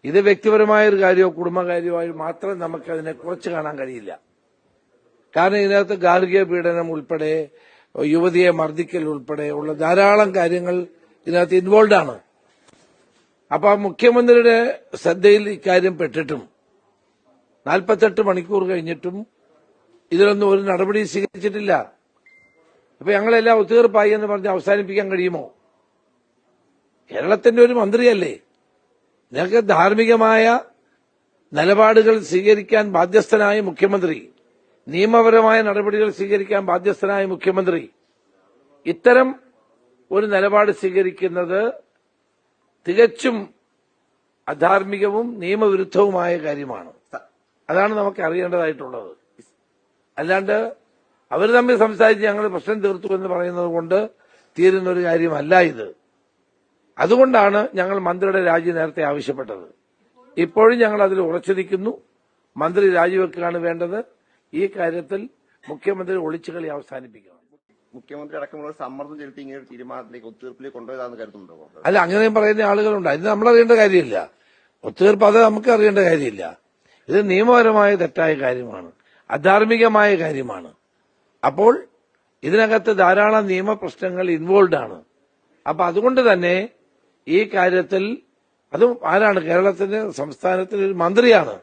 ഇത് വ്യക്തിപരമായ ഒരു കാര്യമോ കുടുംബകാര്യമോ മാത്രം നമുക്കതിനെ കുറച്ച് കാണാൻ കഴിയില്ല. കാരണം ഇതിനകത്ത് ഗാർഹിക പീഡനം ഉൾപ്പെടെ യുവതിയെ മർദ്ദിക്കൽ ഉൾപ്പെടെ ഉള്ള ധാരാളം കാര്യങ്ങൾ ഇതിനകത്ത് ഇൻവോൾവ് ആണ്. അപ്പൊ മുഖ്യമന്ത്രിയുടെ ശ്രദ്ധയിൽ ഇക്കാര്യം പെട്ടിട്ടും 48 മണിക്കൂർ കഴിഞ്ഞിട്ടും ഇതിലൊന്നും ഒരു നടപടി സ്വീകരിച്ചിട്ടില്ല. അപ്പൊ ഞങ്ങളെല്ലാം ഒത്തുതീർപ്പായി എന്ന് പറഞ്ഞ് അവസാനിപ്പിക്കാൻ കഴിയുമോ? കേരളത്തിന്റെ ഒരു മന്ത്രിയല്ലേ, നിങ്ങൾക്ക് ധാർമ്മികമായ നിലപാടുകൾ സ്വീകരിക്കാൻ ബാധ്യസ്ഥനായ മുഖ്യമന്ത്രി, നിയമപരമായ നടപടികൾ സ്വീകരിക്കാൻ ബാധ്യസ്ഥനായ മുഖ്യമന്ത്രി ഇത്തരം ഒരു നിലപാട് സ്വീകരിക്കുന്നത് തികച്ചും അധാർമികവും നിയമവിരുദ്ധവുമായ കാര്യമാണ്. അതാണ് നമുക്ക് അറിയേണ്ടതായിട്ടുള്ളത്. അല്ലാണ്ട് അവർ തമ്മിൽ സംസാരിച്ച് ഞങ്ങൾ പ്രശ്നം തീർത്തു എന്ന് പറയുന്നത് കൊണ്ട് തീരുന്ന ഒരു കാര്യമല്ല ഇത്. അതുകൊണ്ടാണ് ഞങ്ങൾ മന്ത്രിയുടെ രാജി നേരത്തെ ആവശ്യപ്പെട്ടത്. ഇപ്പോഴും ഞങ്ങൾ അതിൽ ഉറച്ചു നിൽക്കുന്നു. മന്ത്രി രാജിവെക്കുകയാണ് വേണ്ടത്. ഈ കാര്യത്തിൽ മുഖ്യമന്ത്രി ഒളിച്ചുകളി അവസാനിപ്പിക്കണം. മുഖ്യമന്ത്രി അടക്കമുള്ള സമ്മർദ്ദം ചെലുത്തി ഇങ്ങനെ ഒരു തീരുമാനത്തിലേക്ക് ഒത്തുതീർപ്പിലേക്ക് കൊണ്ടുപോയതാണെന്ന് കരുതുന്നുണ്ടോ? അല്ല, അങ്ങനെയും പറയുന്ന ആളുകളുണ്ട്. ഇത് നമ്മളറിയേണ്ട കാര്യമില്ല. ഒത്തുതീർപ്പ് അത് നമുക്ക് അറിയേണ്ട കാര്യമില്ല. ഇത് നിയമപരമായ തെറ്റായ കാര്യമാണ്, അധാർമികമായ കാര്യമാണ്. അപ്പോൾ ഇതിനകത്ത് ധാരാളം നിയമപ്രശ്നങ്ങൾ ഇൻവോൾവ് ആണ്. അപ്പൊ അതുകൊണ്ട് തന്നെ ഈ കാര്യത്തിൽ അതും ആരാണ്? കേരളത്തിന്റെ സംസ്ഥാനത്തിന് ഒരു മന്ത്രിയാണ്.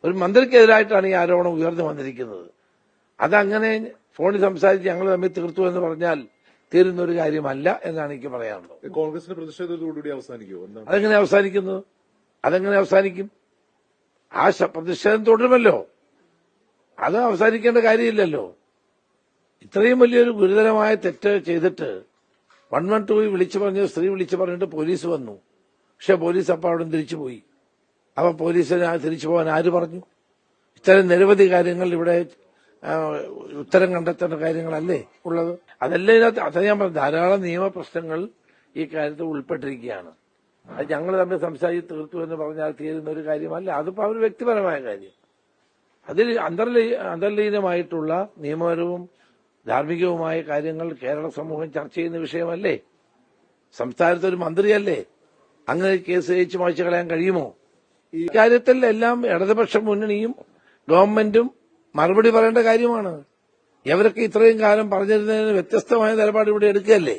ഒരു മന്ത്രിക്കെതിരായിട്ടാണ് ഈ ആരോപണം ഉയർന്നു വന്നിരിക്കുന്നത്. അതങ്ങനെ ഫോണിൽ സംസാരിച്ച് ഞങ്ങൾ തമ്മിൽ തീർത്തു എന്ന് പറഞ്ഞാൽ തീരുന്ന ഒരു കാര്യമല്ല എന്നാണ് എനിക്ക് പറയാനുള്ളത്. കോൺഗ്രസിന്റെ പ്രതിഷേധത്തോടുകൂടി അവസാനിക്കുമോ? അതെങ്ങനെ അവസാനിക്കുന്നത്? അതെങ്ങനെ അവസാനിക്കും? ആ പ്രതിഷേധം തുടരുമല്ലോ. അത് അവസാനിക്കേണ്ട കാര്യമില്ലല്ലോ. ഇത്രയും വലിയൊരു ഗുരുതരമായ തെറ്റ് ചെയ്തിട്ട് 112 വിളിച്ചു പറഞ്ഞ സ്ത്രീ വിളിച്ചു പറഞ്ഞിട്ട് പോലീസ് വന്നു. പക്ഷെ പോലീസ് അപ്പോൾ അവിടെ തിരിച്ചുപോയി. അപ്പൊ പോലീസിന് തിരിച്ചു പോകാൻ ആര് പറഞ്ഞു? ഇത്തരം നിരവധി കാര്യങ്ങൾ ഇവിടെ ഉത്തരം കണ്ടെത്തേണ്ട കാര്യങ്ങളല്ലേ ഉള്ളത്. അതെല്ലാം ഇതിനകത്ത് അത് ഞാൻ പറഞ്ഞു, ധാരാളം നിയമപ്രശ്നങ്ങൾ ഈ കാര്യത്തിൽ ഉൾപ്പെട്ടിരിക്കുകയാണ്. അത് ഞങ്ങൾ തമ്മിൽ സംസാരിച്ച് തീർത്തു എന്ന് പറഞ്ഞാൽ തീരുന്ന ഒരു കാര്യമല്ല. അതിപ്പോ അവർ വ്യക്തിപരമായ കാര്യം. അതിൽ അന്തർലീനമായിട്ടുള്ള നിയമപരവും ധാർമ്മികവുമായ കാര്യങ്ങൾ കേരള സമൂഹം ചർച്ച ചെയ്യുന്ന വിഷയമല്ലേ. സംസ്ഥാനത്ത് ഒരു മന്ത്രിയല്ലേ, അങ്ങനെ കേസ് ജയിച്ച് മായ്ച്ചു കളയാൻ കഴിയുമോ? ഈ കാര്യത്തിൽ എല്ലാം ഇടതുപക്ഷ മുന്നണിയും ഗവൺമെന്റും മറുപടി പറയേണ്ട കാര്യമാണ്. ഇവരൊക്കെ ഇത്രയും കാലം പറഞ്ഞിരുന്നതിന് വ്യത്യസ്തമായ നിലപാട് ഇവിടെ എടുക്കുകയല്ലേ.